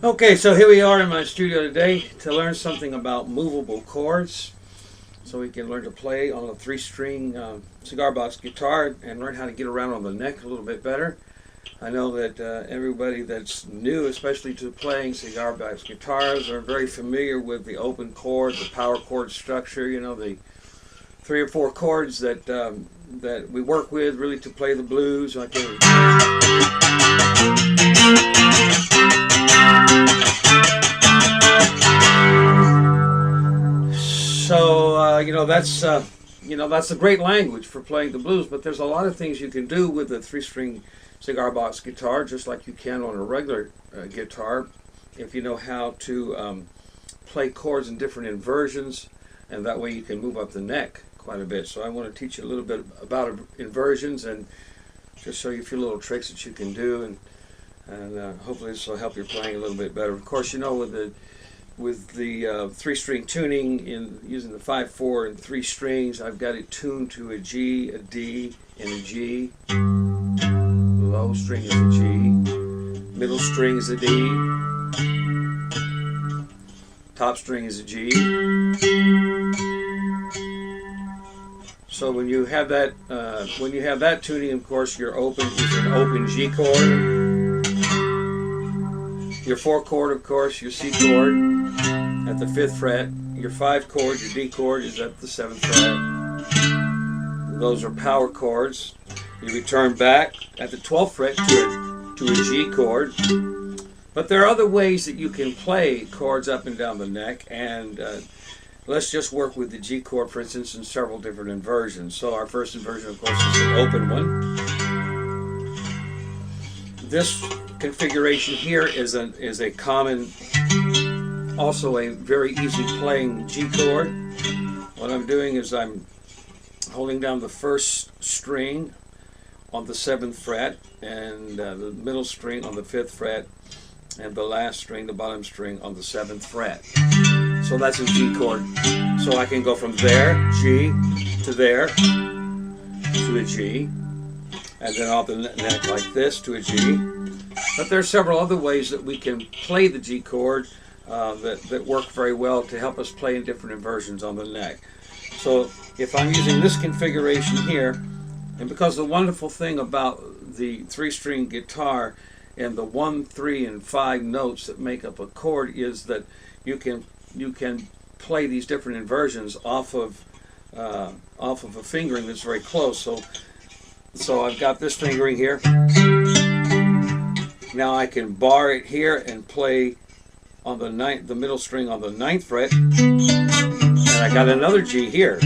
Okay, so here we are in my studio today to learn something about movable chords, so we can learn to play on a 3-string cigar box guitar and learn how to get around on the neck a little bit better. I know that everybody that's new, especially to playing cigar box guitars, are very familiar with the open chord, the power chord structure, you know, the 3 or 4 chords that that we work with really to play the blues. So that's a great language for playing the blues. But there's a lot of things you can do with a 3-string cigar box guitar, just like you can on a regular guitar, if you know how to play chords in different inversions, and that way you can move up the neck quite a bit. So I want to teach you a little bit about inversions and just show you a few little tricks that you can do, and hopefully this will help your playing a little bit better. Of course, you know, with the 3-string tuning, in using the 5, 4, and 3 strings, I've got it tuned to a G, a D, and a G. Low string is a G. Middle string is a D. Top string is a G. So when you have that tuning, of course, your open is an open G chord. Your 4 chord, of course, your C chord at the 5th fret. Your 5 chord, your D chord, is at the 7th fret. Those are power chords. You return back at the 12th fret to a G chord. But there are other ways that you can play chords up and down the neck, and let's just work with the G chord, for instance, in several different inversions. So our first inversion, of course, is an open one. This configuration here is a common, also a very easy playing G chord. What I'm doing is I'm holding down the first string on the 7th fret, and the middle string on the 5th fret, and the last string, the bottom string, on the 7th fret. So that's a G chord. So I can go from there, G, to there, to a G, and then off the neck like this to a G. But there are several other ways that we can play the G chord that work very well to help us play in different inversions on the neck. So if I'm using this configuration here, and because the wonderful thing about the 3-string guitar and the 1, 3, and 5 notes that make up a chord is that you can play these different inversions off of a fingering that's very close. So I've got this fingering here. Now I can bar it here and play on the middle string on the 9th fret, and I got another G here,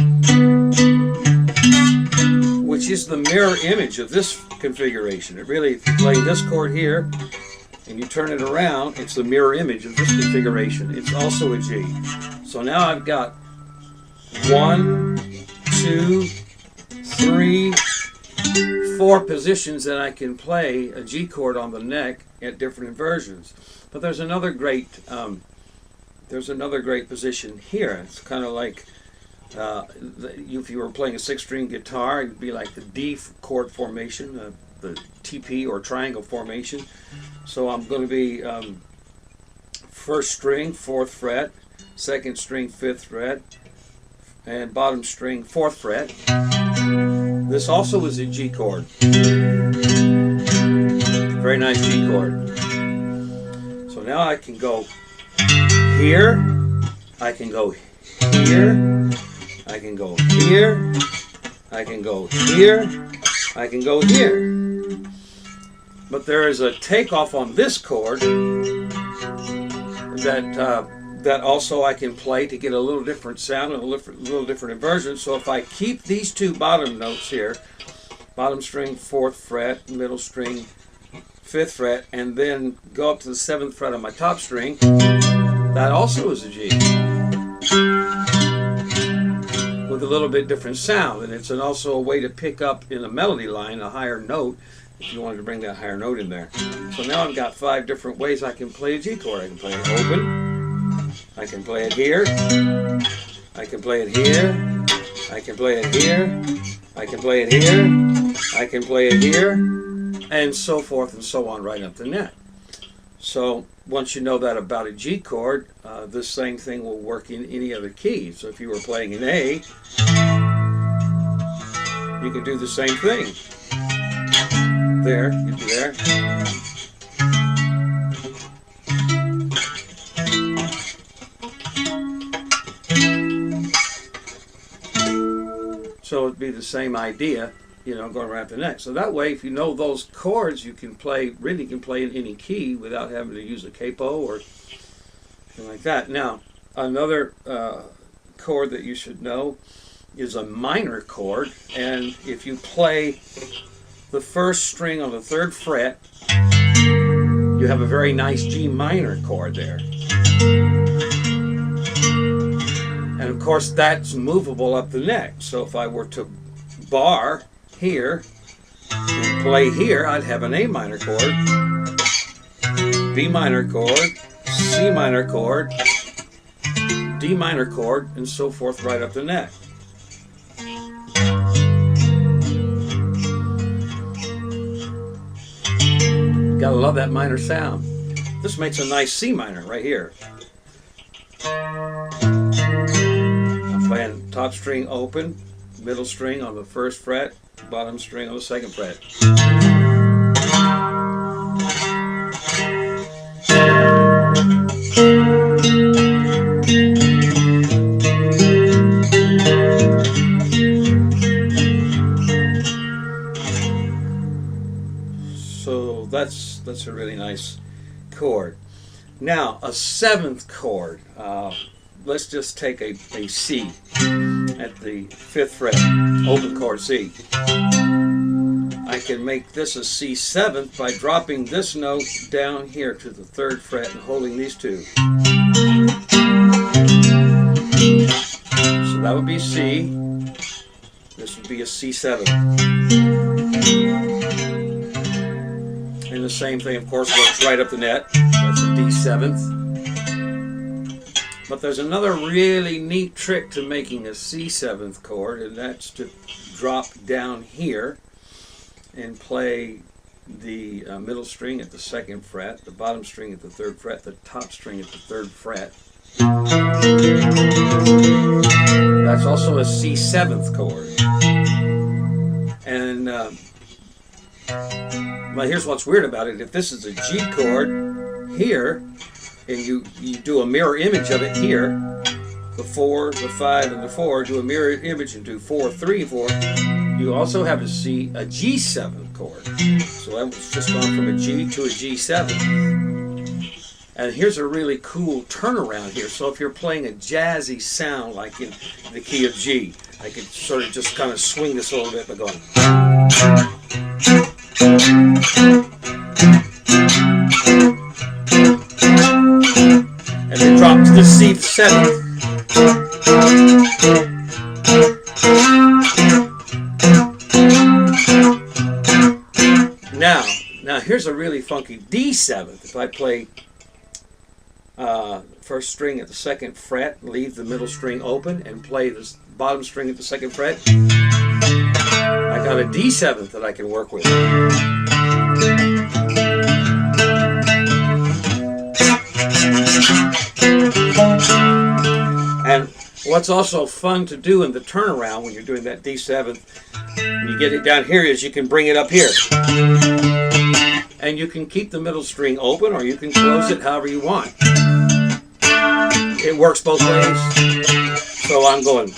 which is the mirror image of this configuration. It really, if you play this chord here and you turn it around, it's the mirror image of this configuration. It's also a G. So now I've got 1, 2, 3, 4 positions that I can play a G chord on the neck at different inversions. But there's another great position here. It's kind of like if you were playing a 6-string guitar, it'd be like the D chord formation, the TP or triangle formation. So I'm going to be 1st string, 4th fret, 2nd string, 5th fret, and bottom string, 4th fret. This also is a G chord. Very nice G chord. So now I can go here, I can go here, I can go here, I can go here, I can go here. But there is a takeoff on this chord that also I can play to get a little different sound and a little different inversion. So if I keep these two bottom notes here, bottom string 4th fret, middle string 5th fret, and then go up to the 7th fret on my top string, that also is a G with a little bit different sound. And it's also a way to pick up in a melody line a higher note if you wanted to bring that higher note in there. So now I've got 5 different ways I can play a G chord. I can play it open, I can play it here, I can play it here, I can play it here, I can play it here, I can play it here, and so forth and so on right up the neck. So once you know that about a G chord, this same thing will work in any other key. So if you were playing an A, you can do the same thing. There, you'd be there. So it'd be the same idea, you know, going around the neck. So that way, if you know those chords, you can play, really can play in any key without having to use a capo or anything like that. Now, another chord that you should know is a minor chord. And if you play the 1st string on the 3rd fret, you have a very nice G minor chord there. And of course that's movable up the neck. So if I were to bar here and play here, I'd have an A minor chord, B minor chord, C minor chord, D minor chord, and so forth right up the neck. Gotta love that minor sound. This makes a nice C minor right here. I'm playing top string open, middle string on the 1st fret, bottom string on the 2nd fret. So that's a really nice chord. Now a 7th chord. Let's just take a C at the 5th fret, open chord C. I can make this a C 7th by dropping this note down here to the 3rd fret and holding these two. So that would be C. This would be a C 7. And the same thing, of course, works right up the net. That's a D 7th. But there's another really neat trick to making a C 7th chord, and that's to drop down here and play the middle string at the 2nd fret, the bottom string at the 3rd fret, the top string at the 3rd fret. That's also a C 7th chord. And well, here's what's weird about it. If this is a G chord here, and you do a mirror image of it here, the 4, the 5, and the 4, do a mirror image and do 4, 3, 4, you also have a G7 chord. So that was just gone from a G to a G7. And here's a really cool turnaround here. So if you're playing a jazzy sound like in the key of G, I could sort of just kind of swing this a little bit by going. And then drop to the C 7th. Now here's a really funky D 7th. If I play 1st string at the 2nd fret, leave the middle string open, and play the bottom string at the 2nd fret, I got a D 7th that I can work with. And what's also fun to do in the turnaround when you're doing that D 7th, when you get it down here, is you can bring it up here. And you can keep the middle string open, or you can close it however you want. It works both ways. So I'm going.